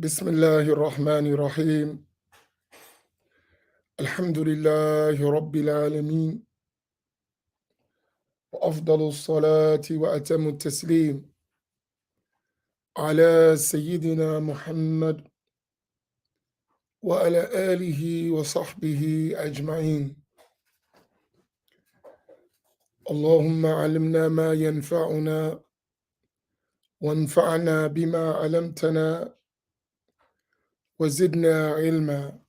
بسم الله الرحمن الرحيم الحمد لله رب العالمين وأفضل الصلاة وأتم التسليم على سيدنا محمد وعلى آله وصحبه أجمعين. اللهم علمنا ما ينفعنا وانفعنا بما علمتنا وزدنا علما.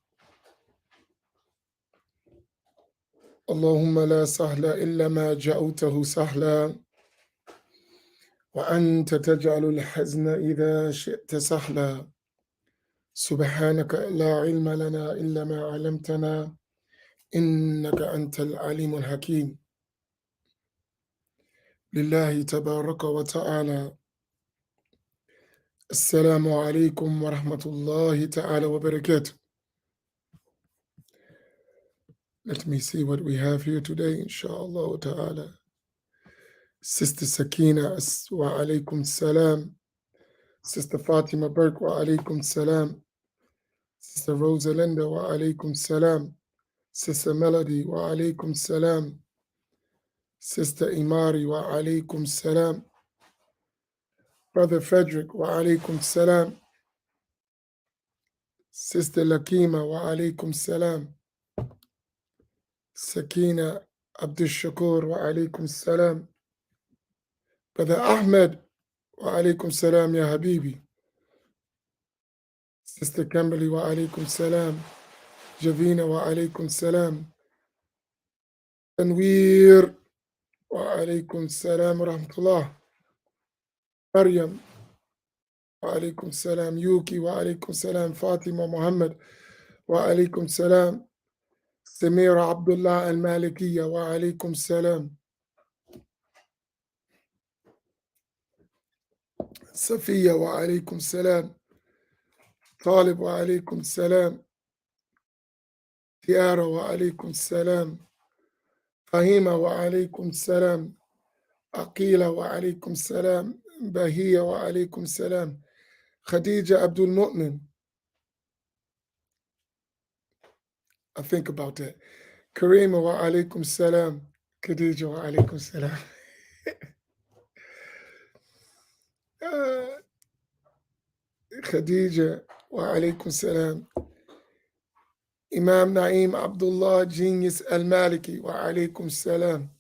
اللهم لا سهل إلا ما جعلته سهلا وأنت تجعل الحزن إذا شئت سهلا. سبحانك لا علم لنا إلا ما علمتنا إنك أنت العليم الحكيم. لله تبارك وتعالى. السلام عليكم ورحمة الله تعالى وبركاته. Let me see what we have here today, inshallah ta'ala. Sister Sakina, wa alaikum salam. Sister Fatima Burke, wa alaikum salam. Sister Rosalinda, wa alaikum salam. Sister Melody, wa alaikum salam. Sister Imari, wa alaikum salam. Brother Frederick, wa alaikum salam. Sister Lakima, wa alaikum salam. Sakina Abdul Shakur, wa alaikum salam. Brother Ahmed, wa alaikum salam ya Habibi. Sister Kimberly, wa alaikum salam. Javina, wa alaikum salam. Tanweer, wa alaikum salam wa rahmatullah. Maryam, wa alaikum salam. Yuki, wa alaikum salam. Fatima Muhammad, wa alaikum salam. Samira Abdullah Al-Malikiya, wa alaikum salam. Safiya, wa alaikum salam. Talib, wa alaikum salam. Tiara, wa alaikum salam. Fahima, wa alaikum salam. Aqila, wa alaikum salam. Bahiya, wa alaikum salam. Khadija Abdul Mu'min. I think about that. Karima, wa alaikum salam. Khadija, wa alaikum salam. Khadija, wa alaikum salam. Imam Naeem Abdullah Genius Al-Maliki, wa alaikum salam.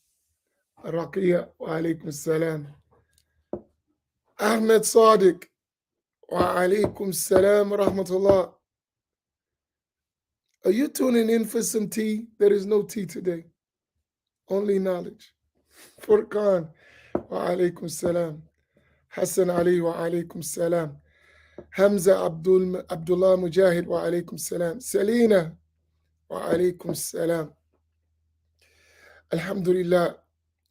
Raqiya, wa alaikum salam. Ahmed Sadiq, wa alaikum salam wa rahmatullah. Are you tuning in for some tea? There is no tea today. Only knowledge. Furqan, wa alaikum salam. Hassan Ali, wa alaikum salam. Hamza Abdullah Mujahid, wa alaikum salam. Selina, wa alaikum salam. Alhamdulillah.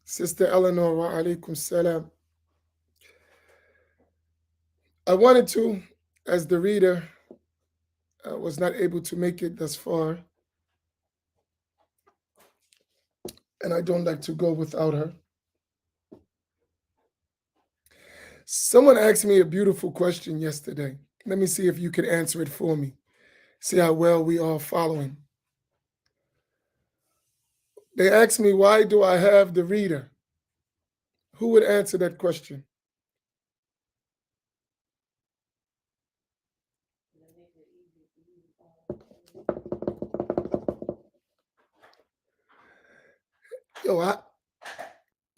Sister Eleanor, wa alaikum salam. I wanted to, as the reader was not able to make it thus far, and I don't like to go without her. Someone asked me a beautiful question yesterday. Let me see if you can answer it for me. See how well we are following. They asked me, why do I have the reader? Who would answer that question? Yo,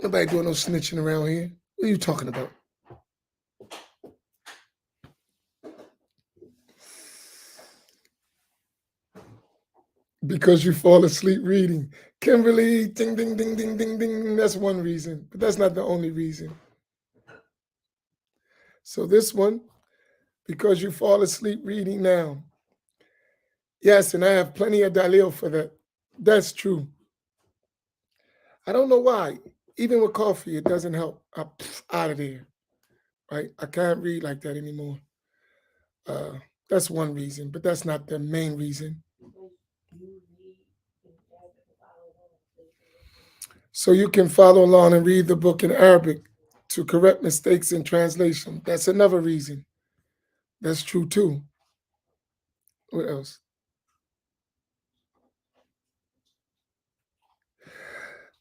nobody doing no snitching around here. What are you talking about? Because you fall asleep reading. Kimberly, ding, ding, ding, ding, ding, ding. That's one reason, but that's not the only reason. So this one, because you fall asleep reading now. Yes, and I have plenty of dalil for that. That's true. I don't know why. Even with coffee, it doesn't help. I'm out of there. Right? I can't read like that anymore. That's one reason, but that's not the main reason. So you can follow along and read the book in Arabic to correct mistakes in translation. That's another reason. That's true too. What else?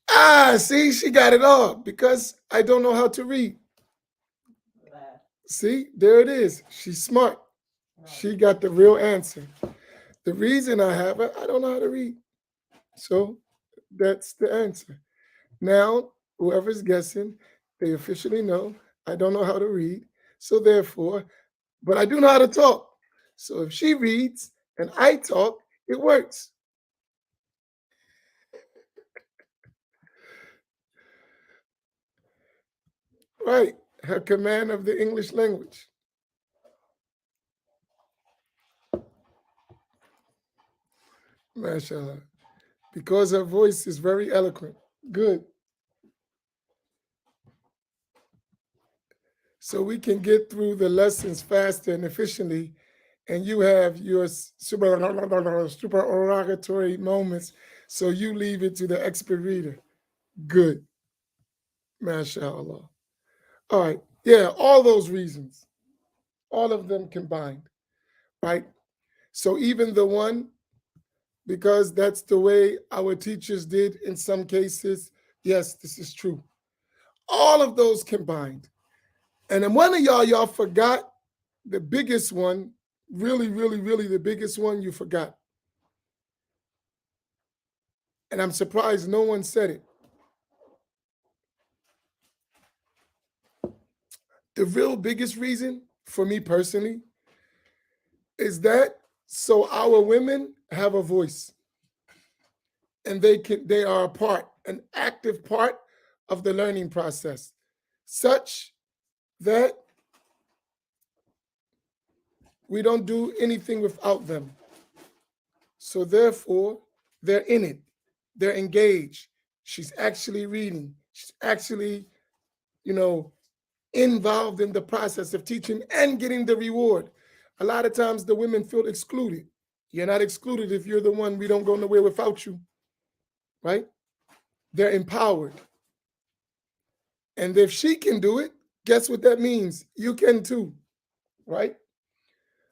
Ah, see, she got it all because I don't know how to read. See, there it is. She's smart. She got the real answer. The reason I have it, I don't know how to read. So that's the answer. Now, whoever's guessing, they officially know I don't know how to read. So therefore, but I do know how to talk. So if she reads and I talk, it works. Right. Her command of the English language. MashaAllah. Because her voice is very eloquent. Good. So we can get through the lessons faster and efficiently, and you have your supererogatory moments, so you leave it to the expert reader. Good. MashaAllah. All right. Yeah, all those reasons, all of them combined, right? So even the one, because that's the way our teachers did in some cases, yes, this is true. All of those combined. And then one of y'all forgot the biggest one, really, really, really the biggest one you forgot. And I'm surprised no one said it. The real biggest reason for me personally is that so our women have a voice and they are a part, an active part of the learning process, such that we don't do anything without them. So therefore, they're in it. They're engaged. She's actually reading. She's actually, you know, involved in the process of teaching and getting the reward. A lot of times the women feel excluded. You're not excluded if you're the one, we don't go nowhere without you, right? They're empowered. And if she can do it, guess what that means? You can too, right?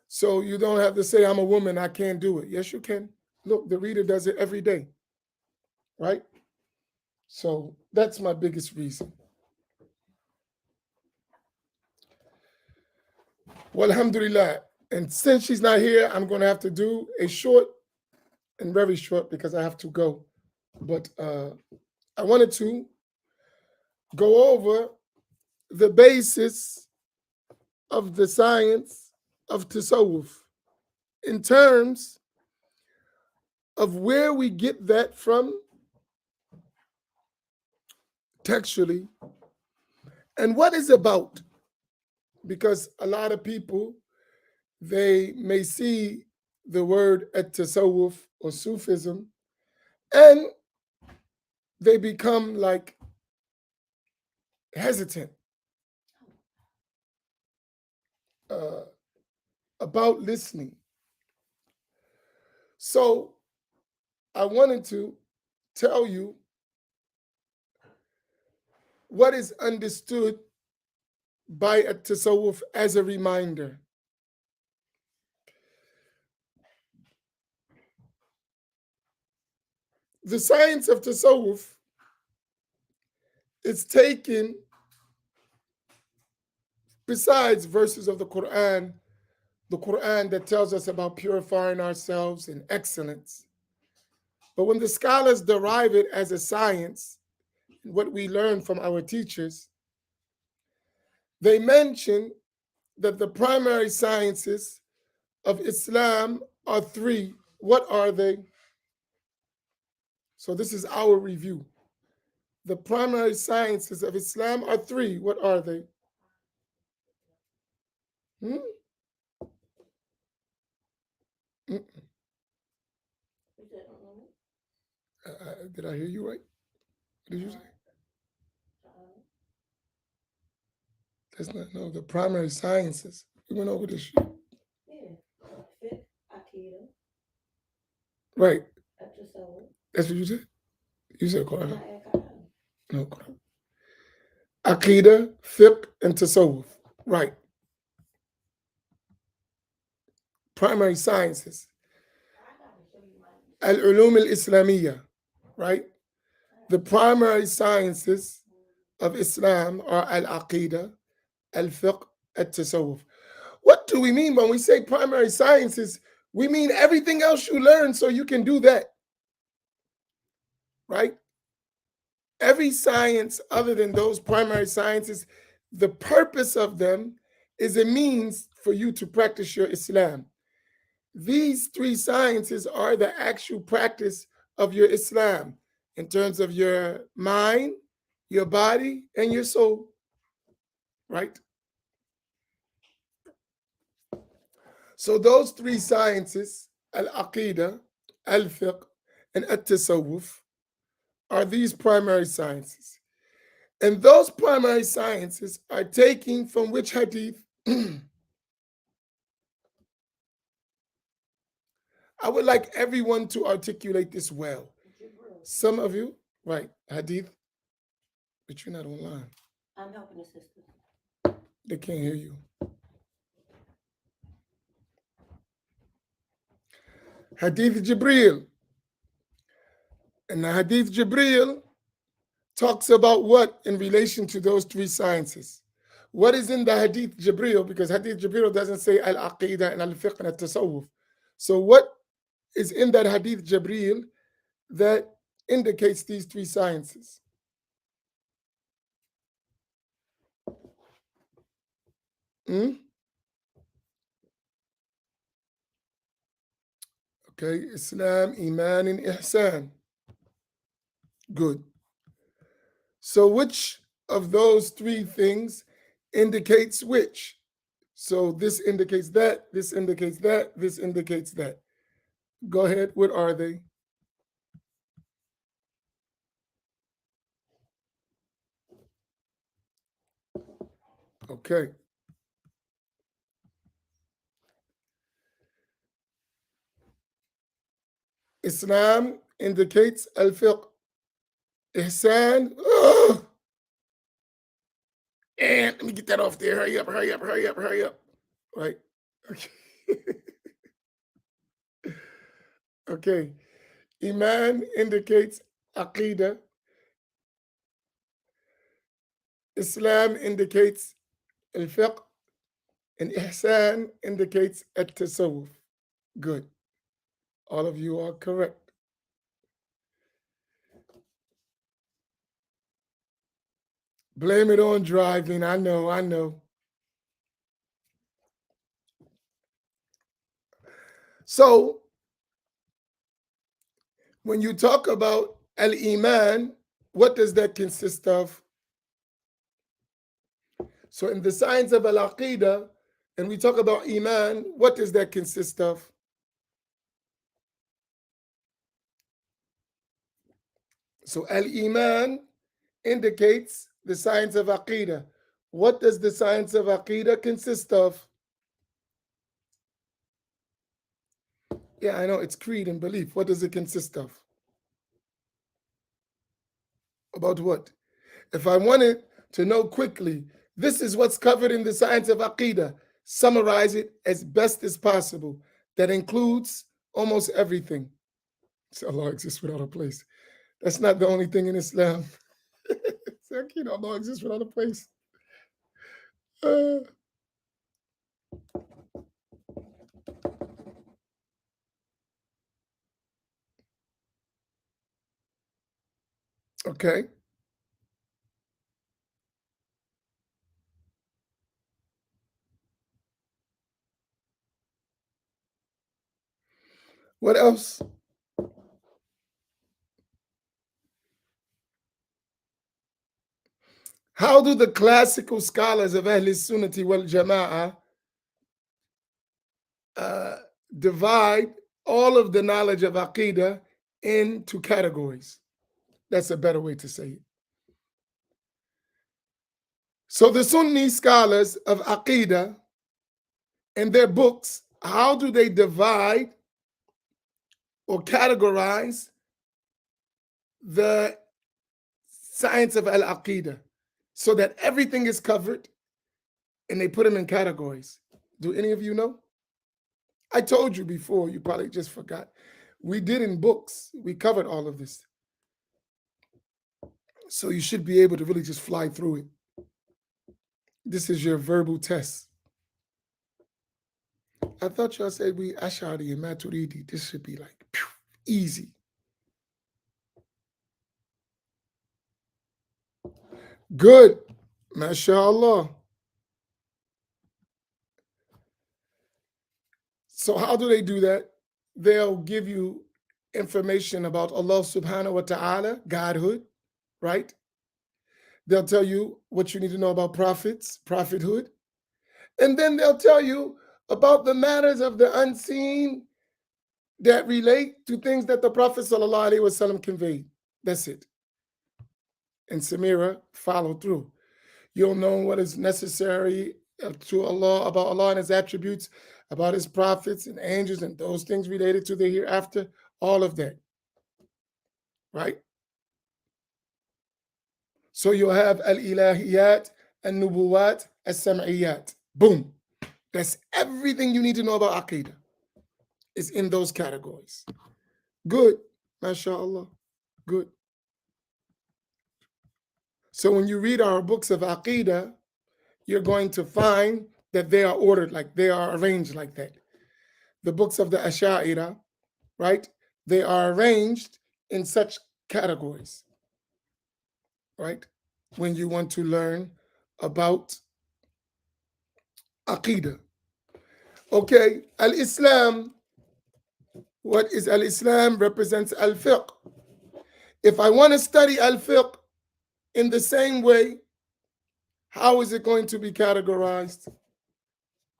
So you don't have to say, I'm a woman, I can't do it. Yes, you can. Look, the reader does it every day, right? So that's my biggest reason. Well, alhamdulillah. And since she's not here, I'm going to have to do a short and very short because I have to go. But I wanted to go over the basis of the science of tasawwuf in terms of where we get that from textually and what is about. Because a lot of people, they may see the word at tasawwuf or Sufism and they become like hesitant uh, about listening. So I wanted to tell you what is understood by a tasawwuf as a reminder. The science of tasawwuf is taken besides verses of the Quran that tells us about purifying ourselves and excellence. But when the scholars derive it as a science, what we learn from our teachers, they mention that the primary sciences of Islam are three. What are they? So this is our review. The primary sciences of Islam are three. What are they? Hmm? Did I hear you right? What did you say? That's not, no, the primary sciences. We went over this shit. Right. That's what you said? You said Quran. No, Quran. Aqidah, fiqh, and tasawwuf. Right. primary sciences. Al-ulum al-islamiyya, right? The primary sciences of Islam are al-aqidah, al-fiqh, al-tasawwuf. What do we mean when we say primary sciences? We mean everything else you learn so you can do that, right? Every science other than those primary sciences, the purpose of them is a means for you to practice your Islam. These three sciences are the actual practice of your Islam in terms of your mind, your body, and your soul, right? So those three sciences, al-aqidah, al-fiqh, and at-tasawwuf, are these primary sciences. And those primary sciences are taken from which hadith? I would like everyone to articulate this well. Some of you, right, hadith, but you're not online. I'm helping the sisters. They can't hear you. Hadith Jibreel. And the Hadith Jibreel talks about what in relation to those three sciences? What is in the Hadith Jibreel? Because Hadith Jibreel doesn't say al-aqidah and al-fiqh and al-tasawwuf. So what is in that Hadith Jibreel that indicates these three sciences? Okay, Islam, Iman, and Ihsan. Good. So which of those three things indicates which? So this indicates that, this indicates that, this indicates that. Go ahead, what are they? Okay. Islam indicates al-fiqh. Ihsan, and let me get that off there. Hurry up, hurry up, hurry up, hurry up. Right. Okay. Okay. Iman indicates aqidah. Islam indicates al-fiqh. And ihsan indicates at-tasawwuf. Good. All of you are correct. Blame it on driving. I know, I know. So, when you talk about al-Iman, what does that consist of? So, in the science of al-Aqidah, and we talk about Iman, what does that consist of? So, al-Iman indicates the science of Aqidah. What does the science of Aqidah consist of? Yeah, I know, it's creed and belief. What does it consist of? About what? If I wanted to know quickly, this is what's covered in the science of Aqidah. Summarize it as best as possible. That includes almost everything. So Allah exists without a place. That's not the only thing in Islam. Allah exists without a place. Okay. What else? How do the classical scholars of Ahl Sunnati wal Jama'ah divide all of the knowledge of Aqidah into categories? That's a better way to say it. So the Sunni scholars of Aqidah in their books, how do they divide or categorize the science of Al-Aqidah so that everything is covered and they put them in categories? Do any of you know? I told you before, you probably just forgot. We did in books, we covered all of this. So you should be able to really just fly through it. This is your verbal test. I thought y'all said we Ash'ari and Maturidi. This should be like easy. Good. MashaAllah. So how do they do that? They'll give you information about Allah subhanahu wa ta'ala, Godhood, right? They'll tell you what you need to know about prophets, prophethood. And then they'll tell you about the matters of the unseen that relate to things that the Prophet sallallahu alaihi wasallam conveyed. That's it. And Samira, follow through. You'll know what is necessary to Allah, about Allah and His attributes, about His prophets and angels and those things related to the hereafter, all of that, right? So you'll have al-ilahiyat, al-nubuwat, al-sam'iyat. Boom. That's everything you need to know about Aqidah. It's in those categories. Good. MashaAllah. Good. So when you read our books of Aqidah, you're going to find that they are ordered, like they are arranged like that. The books of the Ash'a'ira, right? They are arranged in such categories, right? When you want to learn about Aqidah. Okay, Al-Islam, what is Al-Islam? Represents Al-Fiqh. If I want to study Al-Fiqh in the same way, how is it going to be categorized?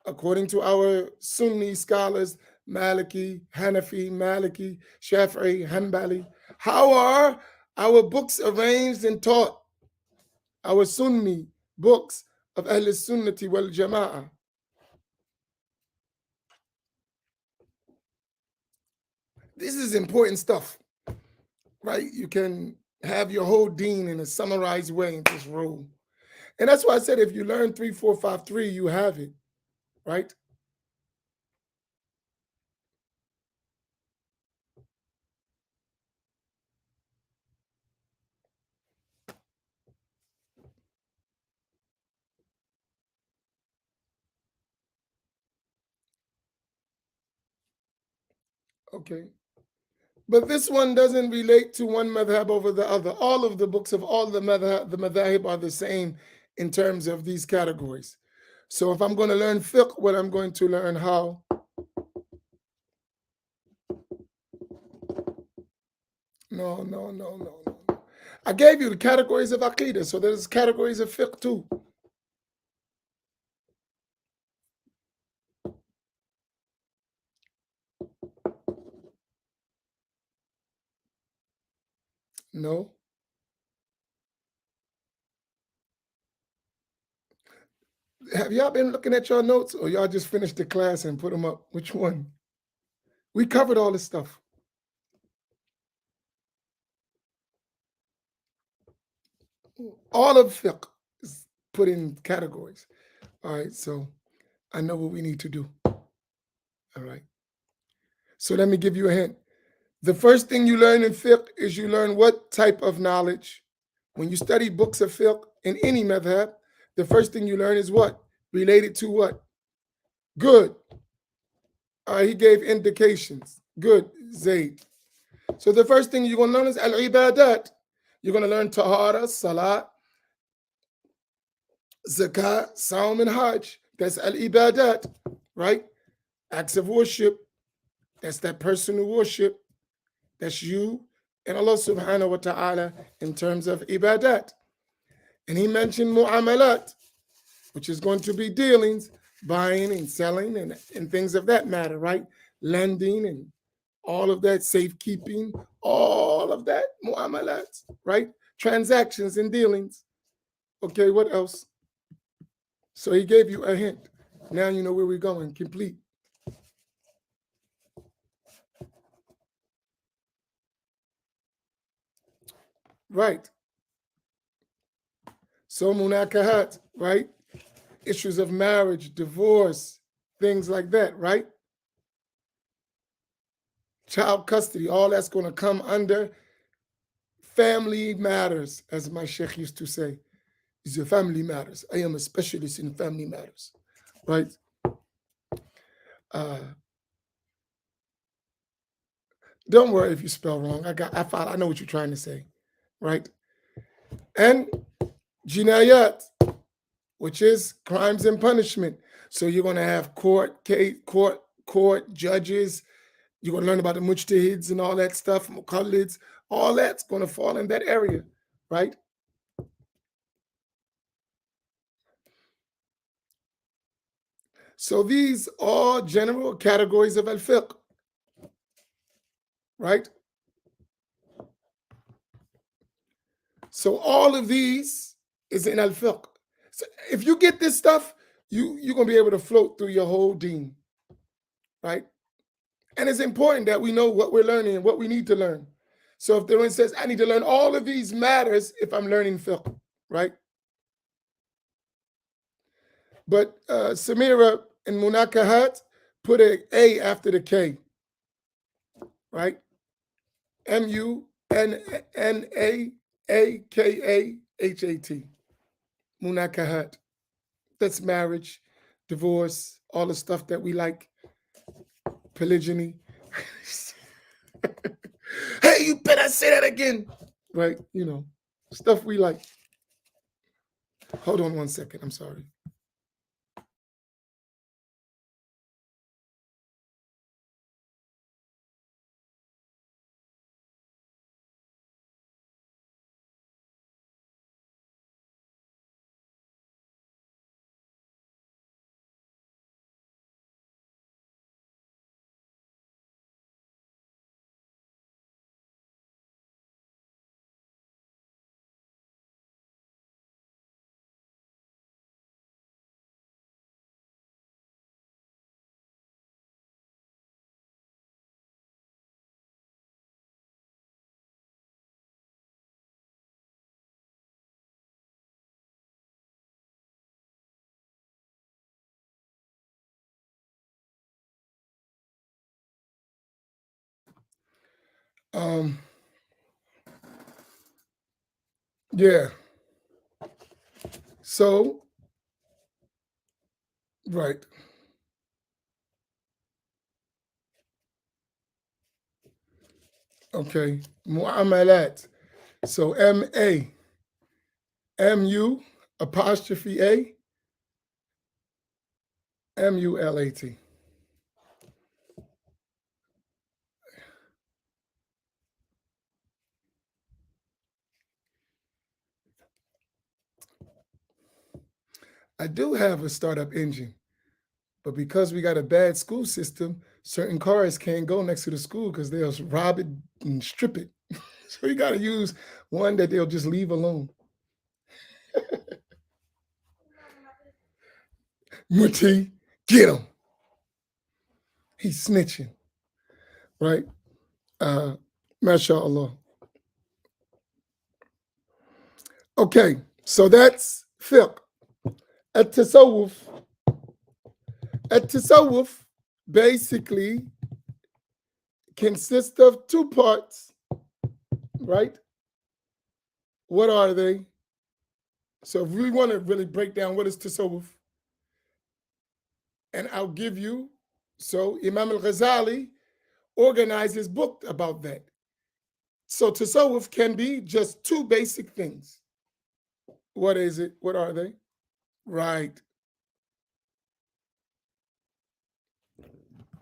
According to our Sunni scholars, Maliki, Hanafi, Maliki, Shafi'i, Hanbali, how are our books arranged and taught? Our Sunni books of Ahl Sunnati wal Jama'ah. This is important stuff, right? You can have your whole deen in a summarized way in this rule. And that's why I said if you learn 3453, you have it, right? Okay. But this one doesn't relate to one madhab over the other. All of the books of all the madhab are the same in terms of these categories. So if I'm going to learn fiqh, what I'm going to learn how? No. I gave you the categories of aqidah, so there's categories of fiqh too. No. Have y'all been looking at your notes, or y'all just finished the class and put them up? Which one? We covered all this stuff. All of fiqh is put in categories. All right, so I know what we need to do. All right. So let me give you a hint. The first thing you learn in fiqh is you learn what type of knowledge. When you study books of fiqh in any madhab, the first thing you learn is what? Related to what? Good. All right, he gave indications. Good, Zayd. So the first thing you're going to learn is al-ibadat. You're going to learn tahara, salat, zakat, saum, and hajj. That's al-ibadat, right? Acts of worship. That's that personal worship. That's you and Allah subhanahu wa ta'ala in terms of ibadat. And he mentioned mu'amalat, which is going to be dealings, buying and selling and things of that matter, right? Lending and all of that, safekeeping, all of that, mu'amalat, right? Transactions and dealings. Okay, what else? So he gave you a hint. Now you know where we're going, complete. Right. So munakahat, right? Issues of marriage, divorce, things like that, right? child custody, all that's going to come under family matters, as my sheikh used to say. Is your family matters. I am a specialist in family matters, right? Uh, don't worry if you spell wrong. I know what you're trying to say, right? And jinayat, which is crimes and punishment. So you're going to have court judges. You're going to learn about the mujtahids and all that stuff, muqallids. All that's going to fall in that area, right? So these are general categories of al-fiqh, right? So all of these is in al-fiqh. So if you get this stuff, you're going to be able to float through your whole deen, right? And it's important that we know what we're learning and what we need to learn. So if the one says, I need to learn all of these matters if I'm learning fiqh, right? But Samira and Munakahat put an A after the K, right? Munakahat. Munakahat. That's marriage, divorce, all the stuff that we like, polygyny. Hey, you better say that again, right? You know, stuff we like. Hold on one second. I'm sorry. Um, yeah. So, right. Okay. Mu'amalat. So M-A, M-U, apostrophe A, M-U-L-A-T. I do have a startup engine, but because we got a bad school system, certain cars can't go next to the school because they'll rob it and strip it. So you got to use one that they'll just leave alone. Muti, get him. He's snitching, right? MashaAllah. Okay, so that's fiqh. At-tasawwuf. At-tasawwuf basically consists of two parts, right? What are they? So if we want to really break down what is tasawwuf, and I'll give you, so Imam al-Ghazali organized his book about that. So tasawwuf can be just two basic things. What is it? What are they? Right.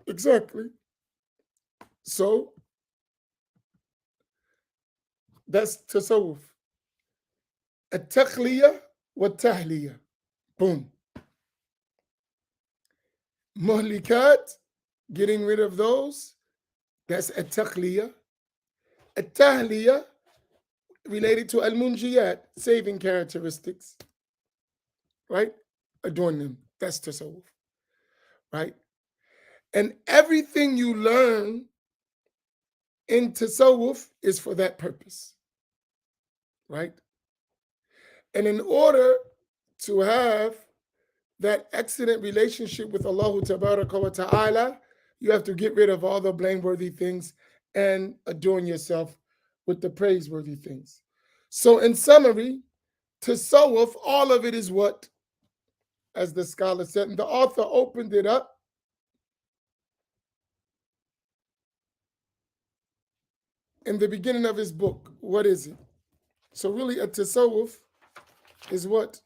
Exactly. So that's tasawwuf. At-takhliya wa-tahliya. Boom. Muhlikat, getting rid of those, that's at-takhliya. At-tahliya, related to al-munjiyat, saving characteristics, right? Adorn them. That's tasawwuf, right? And everything you learn in tasawwuf is for that purpose, right? And in order to have that excellent relationship with Allah Tabaraka wa Ta'ala, You have to get rid of all the blameworthy things and adorn yourself with the praiseworthy things. So, in summary, tasawwuf, all of it is what? As the scholar said, and the author opened it up in the beginning of his book. What is it? So, really, a tasawwuf is what?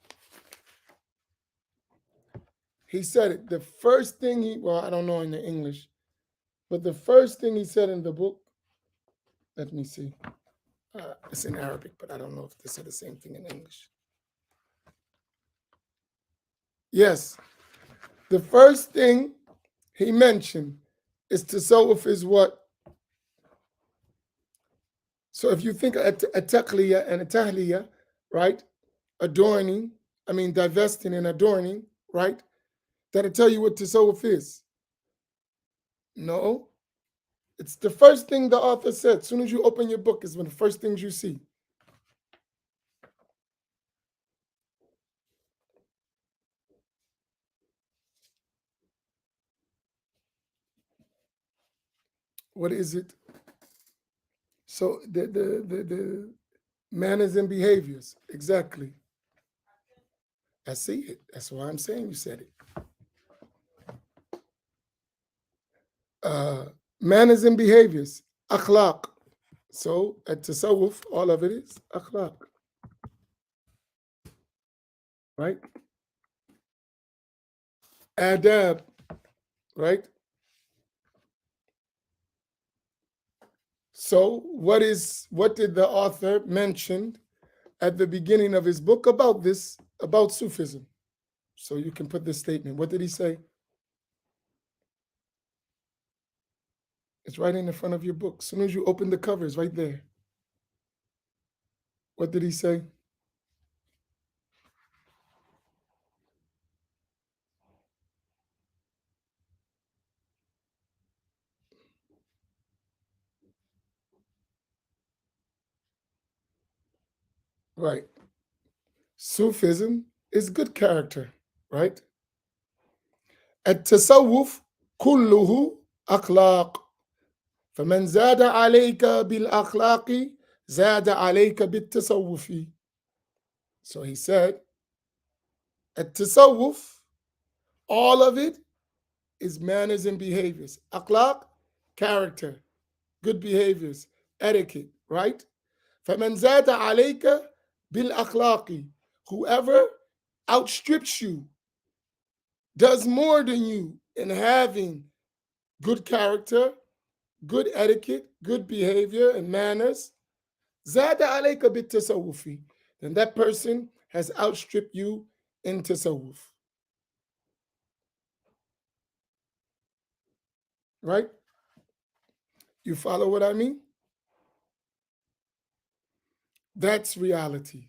He said it. The first thing I don't know in the English, but the first thing he said in the book, let me see. It's in Arabic, but I don't know if they said the same thing in English. Yes, the first thing he mentioned is tasawwuf is what? So if you think a taqliya and a tahliya, right? Divesting and adorning, right? That'll tell you what tasawwuf is. No, it's the first thing the author said. As soon as you open your book, is one of the first things you see. What is it? So the manners and behaviors, exactly. I see it. That's why I'm saying you said it. Manners and behaviors, akhlaq. So at tasawwuf, all of it is akhlaq, right? Adab, right? So what did the author mention at the beginning of his book about this, about Sufism? So you can put this statement. What did he say? It's right in the front of your book. As soon as you open the cover, it's right there. What did he say? Right. Sufism is good character, right? التصوف كله أخلاق فمن زاد عليك بالأخلاق زاد عليك بالتصوف. So he said, التصوف, all of it is manners and behaviors. Akhlaq, character, good behaviors, etiquette, right? فمن زاد عليك بالأخلاق, whoever outstrips you, does more than you in having good character, good etiquette, good behavior and manners, زاد عليك بالتصوف, then that person has outstripped you in tasawwuf. Right? You follow what I mean? That's reality.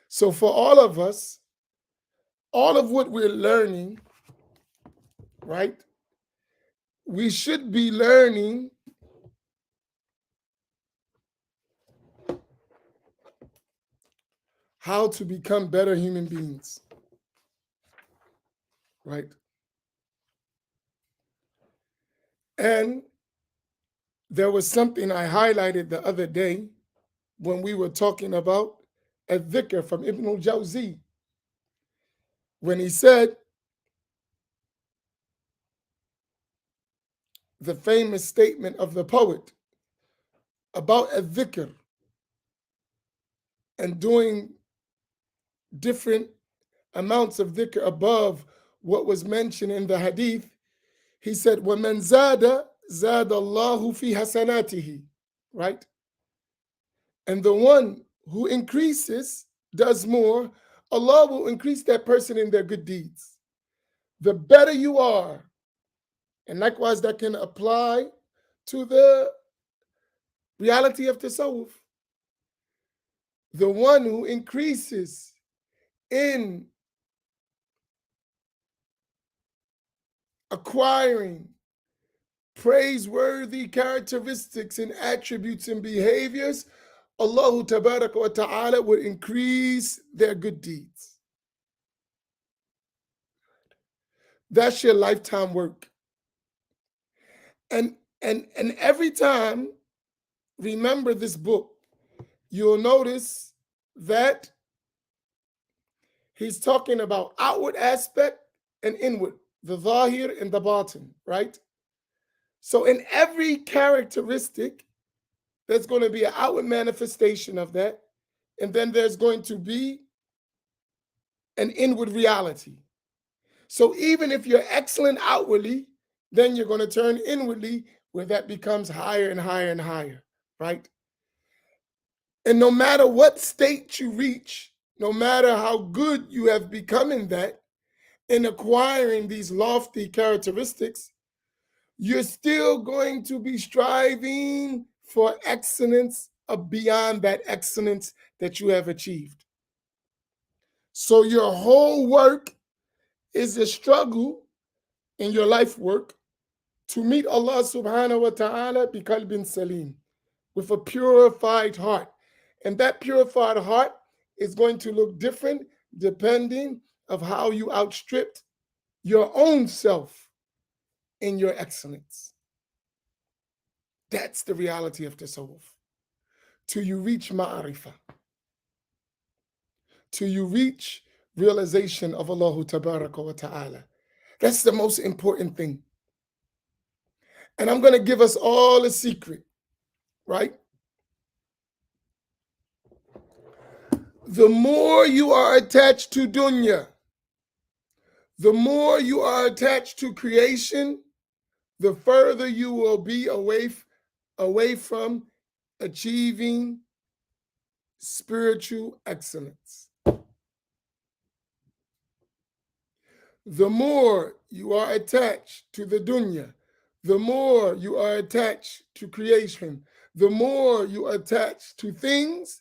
So for all of us, all of what we're learning, right? We should be learning how to become better human beings, right? And there was something I highlighted the other day when we were talking about a dhikr from Ibn al-Jawzi, when he said the famous statement of the poet about a dhikr and doing different amounts of dhikr above what was mentioned in the hadith. He said, وَمَنْ زَادَ زَادَ اللَّهُ فِي حَسَنَاتِهِ, right? And the one who increases, does more, Allah will increase that person in their good deeds. The better you are, and likewise that can apply to the reality of tasawwuf. The one who increases in acquiring praiseworthy characteristics and attributes and behaviors, Allah tabaraka wa ta'ala would increase their good deeds. That's your lifetime work. And every time, remember this book, you'll notice that he's talking about outward aspect and inward, the zahir and the batin, right? So in every characteristic, there's going to be an outward manifestation of that, and then there's going to be an inward reality. So even if you're excellent outwardly, then you're going to turn inwardly where that becomes higher and higher and higher, right? And no matter what state you reach, no matter how good you have become in that, in acquiring these lofty characteristics, you're still going to be striving for excellence beyond that excellence that you have achieved. So your whole work is a struggle in your life work to meet Allah subhanahu wa ta'ala bi qalbin salim, with a purified heart. And that purified heart is going to look different depending of how you outstripped your own self in your excellence. That's the reality of tasawwuf. Till you reach ma'arifah, till you reach realization of Allah tabaraka wa ta'ala. That's the most important thing. And I'm going to give us all a secret, right? The more you are attached to dunya, the more you are attached to creation, the further you will be away from achieving spiritual excellence. The more you are attached to the dunya, the more you are attached to creation, the more you are attached to things,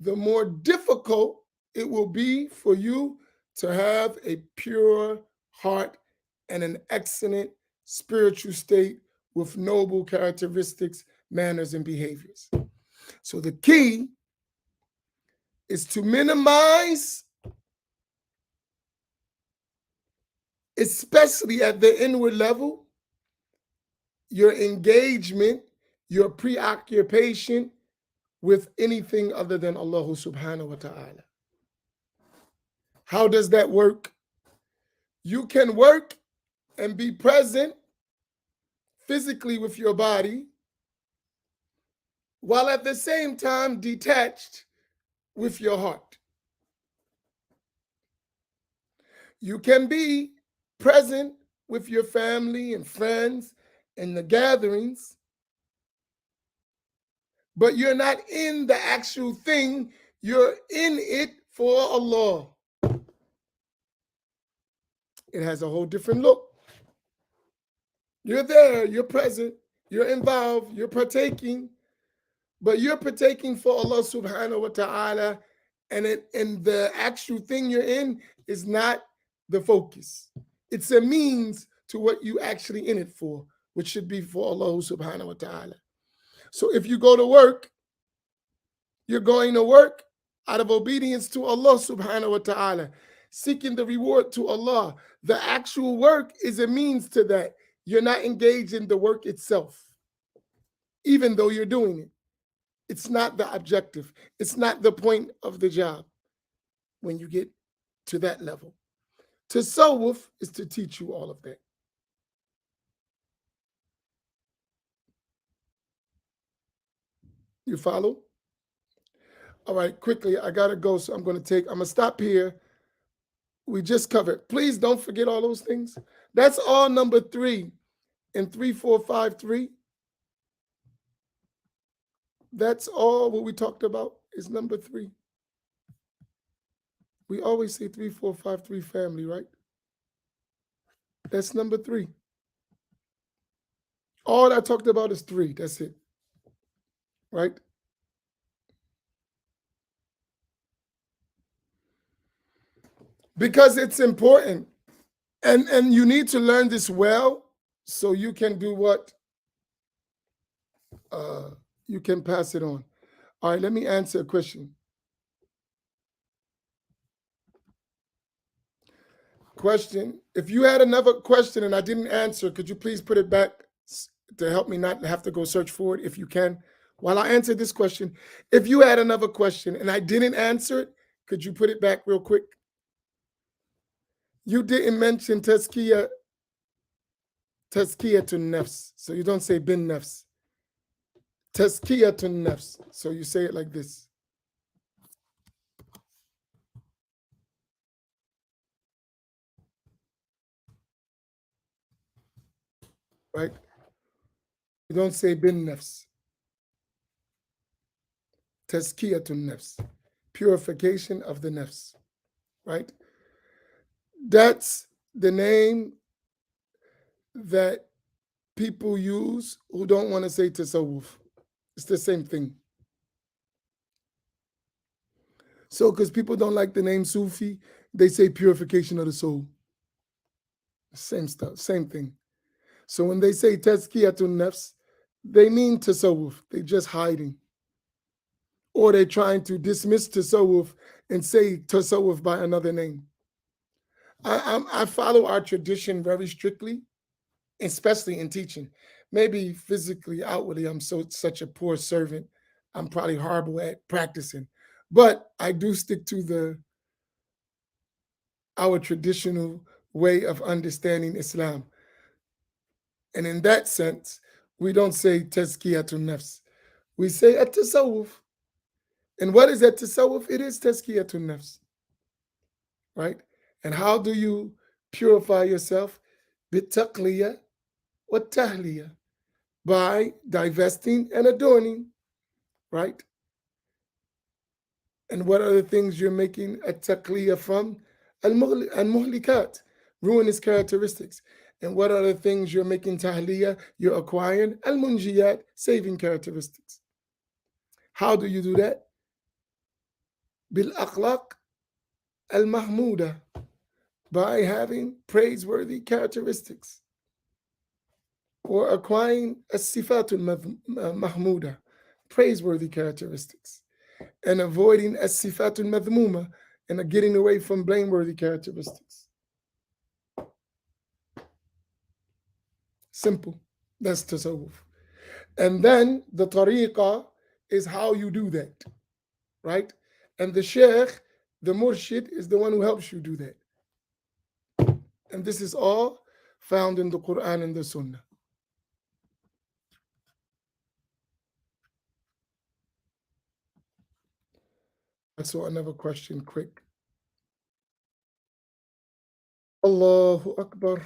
the more difficult it will be for you to have a pure heart and an excellent spiritual state with noble characteristics, manners, and behaviors. So the key is to minimize, especially at the inward level, your engagement, your preoccupation with anything other than Allah subhanahu wa ta'ala. How does that work? You can work and be present physically with your body while at the same time detached with your heart. You can be present with your family and friends in the gatherings, but you're not in the actual thing, you're in it for Allah. It has a whole different look. You're there, you're present, you're involved, you're partaking, but you're partaking for Allah subhanahu wa ta'ala, and the actual thing you're in is not the focus. It's a means to what you actually in it for, which should be for Allah subhanahu wa ta'ala. So if you go to work, you're going to work out of obedience to Allah subhanahu wa ta'ala, seeking the reward to Allah. The actual work is a means to that. You're not engaged in the work itself, even though you're doing it. It's not the objective. It's not the point of the job when you get to that level. Tasawwuf is to teach you all of that. You follow? All right, quickly, I gotta go, so I'm gonna stop here. We just covered. Please don't forget all those things. That's all number 3 in 3453. That's all what we talked about is number 3. We always say 3453 family, right? That's number 3. All I talked about is 3. That's it. Right? Because it's important. And you need to learn this well so you can do what? You can pass it on. All right, let me answer a question. Question. If you had another question and I didn't answer, could you please put it back to help me not have to go search for it, if you can. While I answer this question, if you had another question and I didn't answer it, could you put it back real quick? You didn't mention tazkiyatun nafs, so you don't say bin nafs. Tazkiyatun nafs, so you say it like this. Right? You don't say bin nafs. Tazkiyatun nafs, purification of the nafs. Right? That's the name that people use who don't want to say tasawwuf. It's the same thing. So, because people don't like the name Sufi, they say purification of the soul. Same stuff, same thing. So when they say tazkiyatun nafs, they mean tasawwuf. They're just hiding. Or they're trying to dismiss tasawwuf and say tasawwuf by another name. I follow our tradition very strictly, especially in teaching. Maybe physically, outwardly, I'm such a poor servant. I'm probably horrible at practicing. But I do stick to our traditional way of understanding Islam. And in that sense, we don't say tazkiyatun nafs. We say at-tasawwuf. And what is at-tasawwuf? It is tazkiyatun nafs, right? And how do you purify yourself? Bit-taqliya wa tahliya, by divesting and adorning, right? And what are the things you're making a taqliya from? Al-muhlikat, ruinous characteristics. And what are the things you're making tahliya? You're acquiring al-munjiyat, saving characteristics. How do you do that? Bil akhlaq al-mahmuda, by having praiseworthy characteristics, or acquiring as-sifatul mahmuda, praiseworthy characteristics, and avoiding as-sifatul madhmuma, and getting away from blameworthy characteristics. Simple. That's tasawwuf. And then the tariqah is how you do that, right? And the sheikh, the murshid, is the one who helps you do that. And this is all found in the Quran and the Sunnah. I saw another question quick. Allahu Akbar.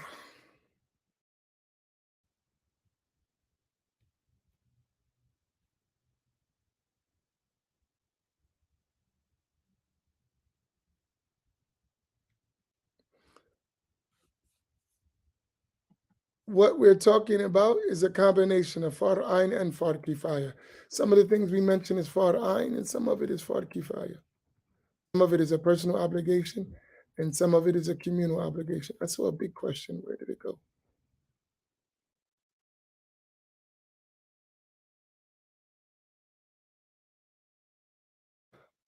What we're talking about is a combination of far ayn and far kifaya. Some of the things we mention is far ayn, and some of it is far kifaya. Some of it is a personal obligation, and some of it is a communal obligation. I saw a big question. Where did it go?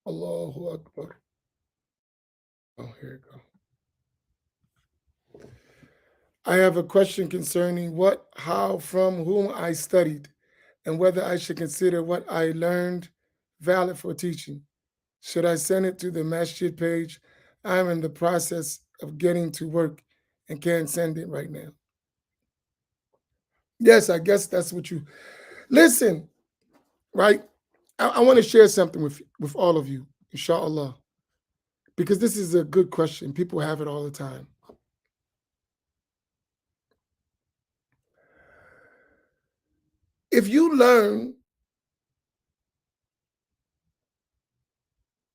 Allahu Akbar. Oh, here it goes. I have a question concerning what, how, from whom I studied, and whether I should consider what I learned valid for teaching. Should I send it to the masjid page? I'm in the process of getting to work and can't send it right now. Yes, I guess that's what you listen, right? I want to share something with all of you, inshallah, because this is a good question. People have it all the time. If you learn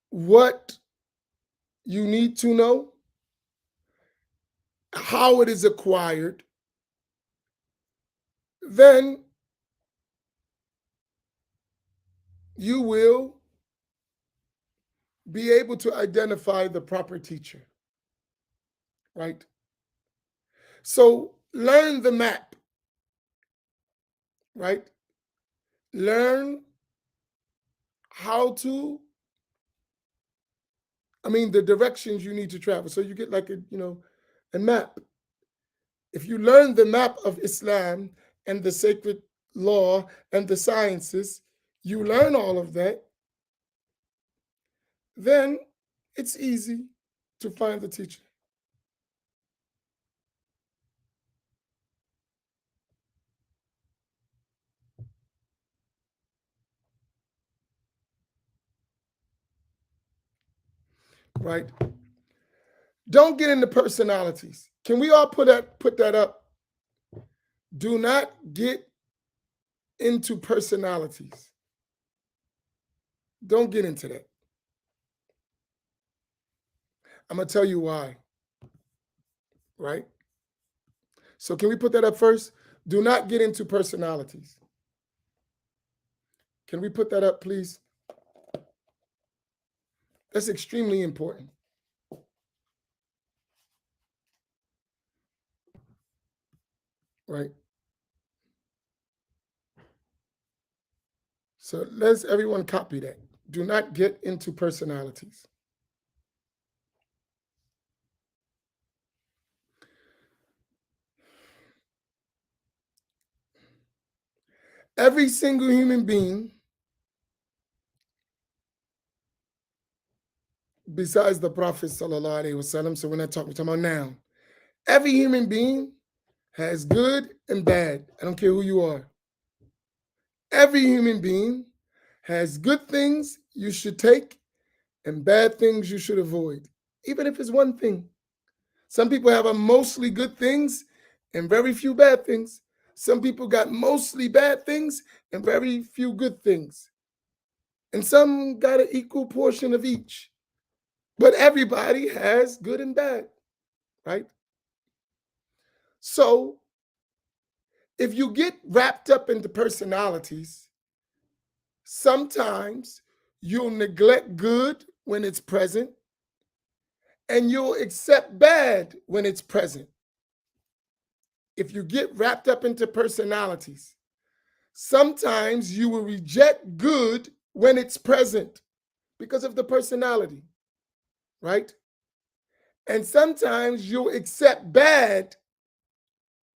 what you need to know, how it is acquired, then you will be able to identify the proper teacher, right? So learn the map, right? Learn how to, the directions you need to travel. So you get like a map. If you learn the map of Islam and the sacred law and the sciences, you learn all of that, then it's easy to find the teacher. Right? Don't get into personalities. Can we all put that up? Do not get into personalities. Don't get into that. I'm going to tell you why. Right? So can we put that up first? Do not get into personalities. Can we put that up, please? That's extremely important. Right? So let's everyone copy that. Do not get into personalities. Every single human being, besides the Prophet sallallahu alaihi wasallam, so we're not talking, we're talking about now. Every human being has good and bad. I don't care who you are. Every human being has good things you should take and bad things you should avoid, even if it's one thing. Some people have a mostly good things and very few bad things. Some people got mostly bad things and very few good things. And some got an equal portion of each. But everybody has good and bad, right? So if you get wrapped up into personalities, sometimes you'll neglect good when it's present and you'll accept bad when it's present. If you get wrapped up into personalities, sometimes you will reject good when it's present because of the personality, right? And sometimes you'll accept bad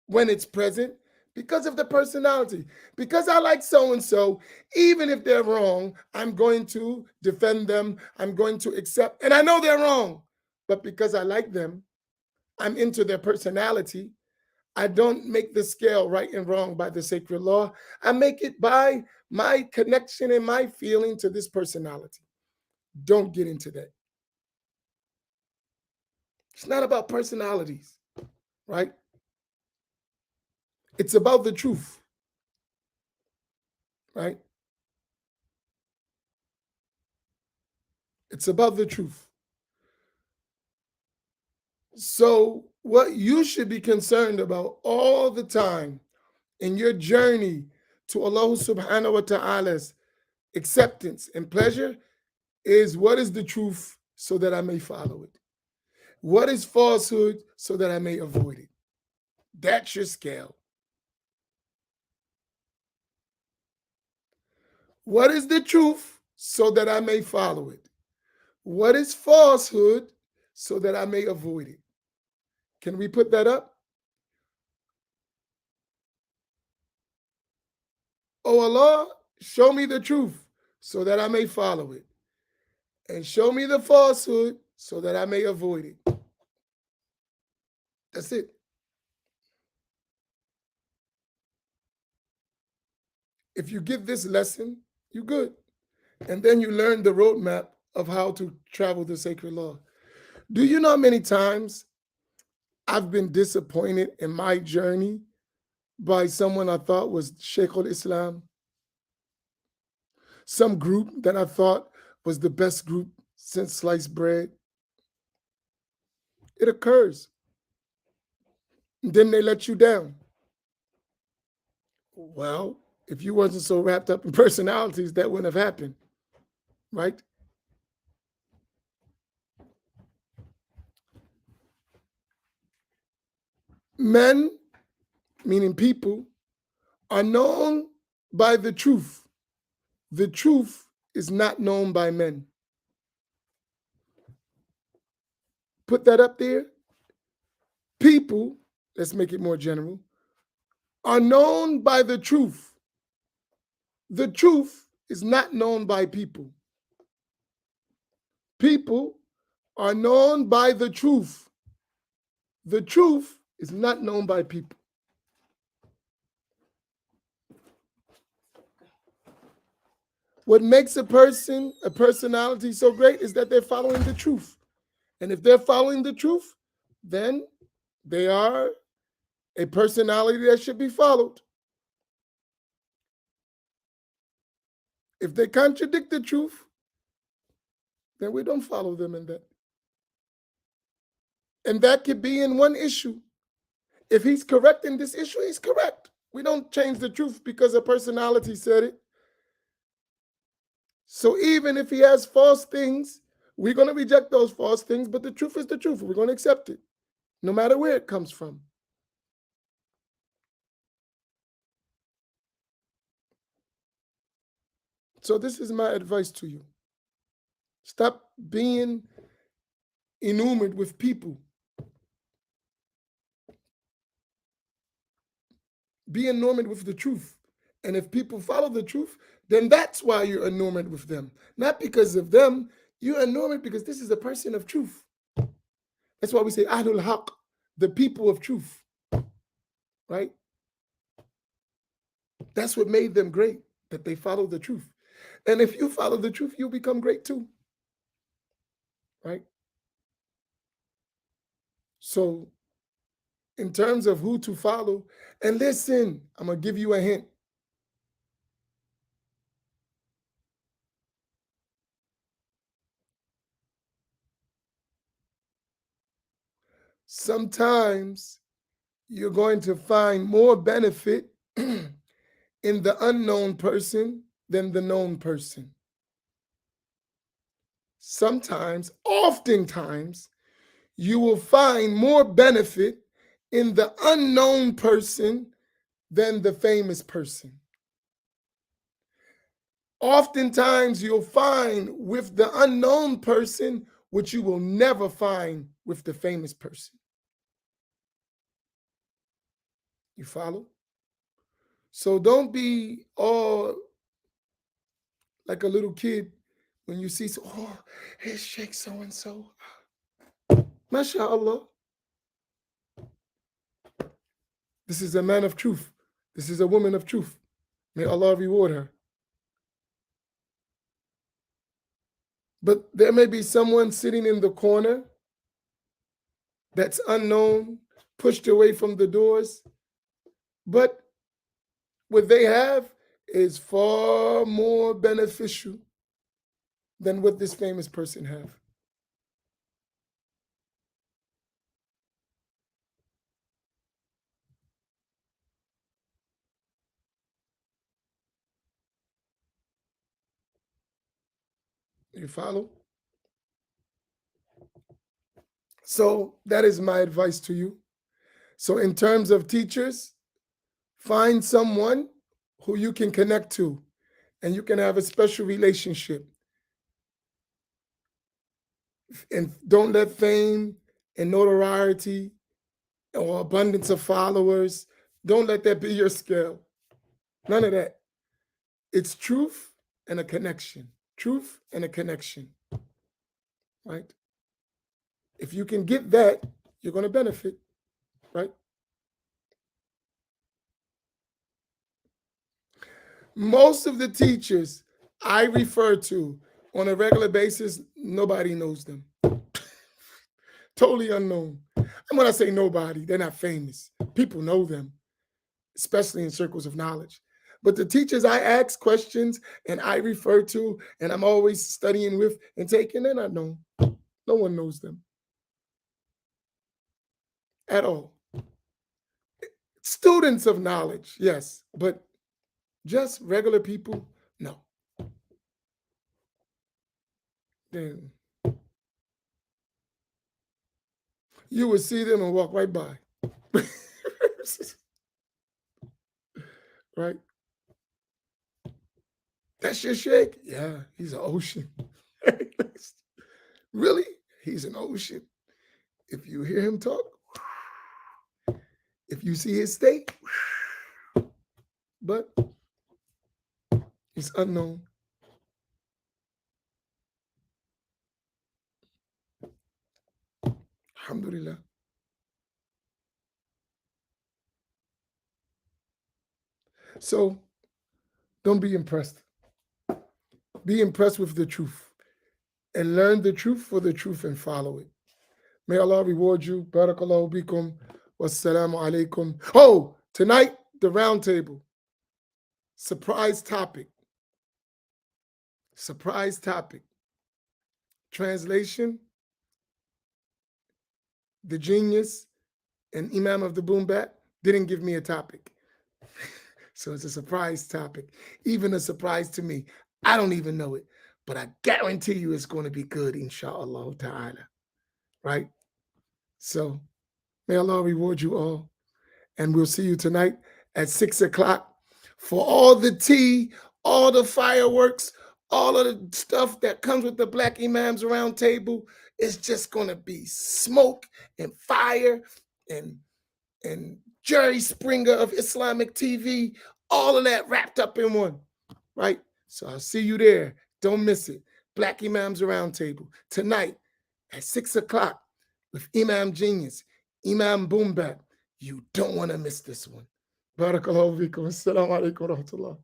when it's present because of the personality. Because I like so and so, even if they're wrong, I'm going to defend them. I'm going to accept, and I know they're wrong, but because I like them, I'm into their personality. I don't make the scale right and wrong by the sacred law. I make it by my connection and my feeling to this personality. Don't get into that. It's not about personalities, right? It's about the truth, right? It's about the truth. So, what you should be concerned about all the time in your journey to Allah subhanahu wa ta'ala's acceptance and pleasure is, what is the truth so that I may follow it? What is falsehood so that I may avoid it? That's your scale. What is the truth so that I may follow it? What is falsehood so that I may avoid it? Can we put that up? Oh Allah, show me the truth so that I may follow it. And show me the falsehood so that I may avoid it. That's it. If you get this lesson, you're good. And then you learn the roadmap of how to travel the sacred law. Do you know how many times I've been disappointed in my journey by someone I thought was Sheikh al-Islam? Some group that I thought was the best group since sliced bread. It occurs. And then they let you down. Well, if you wasn't so wrapped up in personalities, that wouldn't have happened, right? Men, meaning people, are known by the truth. The truth is not known by men. Put that up there. People, let's make it more general, are known by the truth. The truth is not known by people. People are known by the truth. The truth is not known by people. What makes a personality so great is that they're following the truth. And if they're following the truth, then they are a personality that should be followed. If they contradict the truth, then we don't follow them in that. And that could be in one issue. If he's correct in this issue, he's correct. We don't change the truth because a personality said it. So even if he has false things, we're going to reject those false things, but the truth is the truth. We're going to accept it, no matter where it comes from. So this is my advice to you. Stop being enamored with people. Be enamored with the truth. And if people follow the truth, then that's why you're enamored with them. Not because of them, you're enamored because this is a person of truth. That's why we say Ahlul Haq, the people of truth. Right? That's what made them great, that they follow the truth. And if you follow the truth, you'll become great too. Right? So, in terms of who to follow, and listen, I'm going to give you a hint. Sometimes you're going to find more benefit in the unknown person than the known person. Sometimes, oftentimes, you will find more benefit in the unknown person than the famous person. Oftentimes, you'll find with the unknown person what you will never find with the famous person. You follow? So don't be all like a little kid when you see, oh, here's Sheikh so-and-so. MashaAllah. This is a man of truth. This is a woman of truth. May Allah reward her. But there may be someone sitting in the corner that's unknown, pushed away from the doors, but what they have is far more beneficial than what this famous person have. You follow? So that is my advice to you. So in terms of teachers, find someone who you can connect to and you can have a special relationship. And don't let fame and notoriety or abundance of followers, don't let that be your scale. None of that. It's truth and a connection. Truth and a connection. Right? If you can get that, you're going to benefit. Right? Most of the teachers I refer to on a regular basis, nobody knows them. Totally unknown. And when I say nobody, they're not famous. People know them, especially in circles of knowledge. But the teachers I ask questions and I refer to and I'm always studying with and taking, they're not known. No one knows them at all. Students of knowledge, yes, but just regular people, no. Then you would see them and walk right by. Right? That's your Sheikh? Yeah, he's an ocean. Really? He's an ocean. If you hear him talk, if you see his state, but it's unknown. Alhamdulillah. So don't be impressed. Be impressed with the truth and learn the truth for the truth and follow it. May Allah reward you. Barakallahu bikum. Wassalamu alaikum. Oh, tonight, the round table. Surprise topic. Surprise topic. Translation: the genius and Imam of the Boom Bat didn't give me a topic. So it's a surprise topic. Even a surprise to me. I don't even know it. But I guarantee you it's going to be good, inshallah ta'ala. Right? So may Allah reward you all. And we'll see you tonight at 6 o'clock for all the tea, all the fireworks, all of the stuff that comes with the Black Imams Round Table. It's just going to be smoke and fire and Jerry Springer of Islamic TV, all of that wrapped up in one, right? So I'll see you there. Don't miss it. Black Imams Round Table tonight at 6 o'clock with Imam Genius, Imam Boombat. You don't want to miss this one. Barakallahu fikum. Assalamu alaikum wa rahmatullah.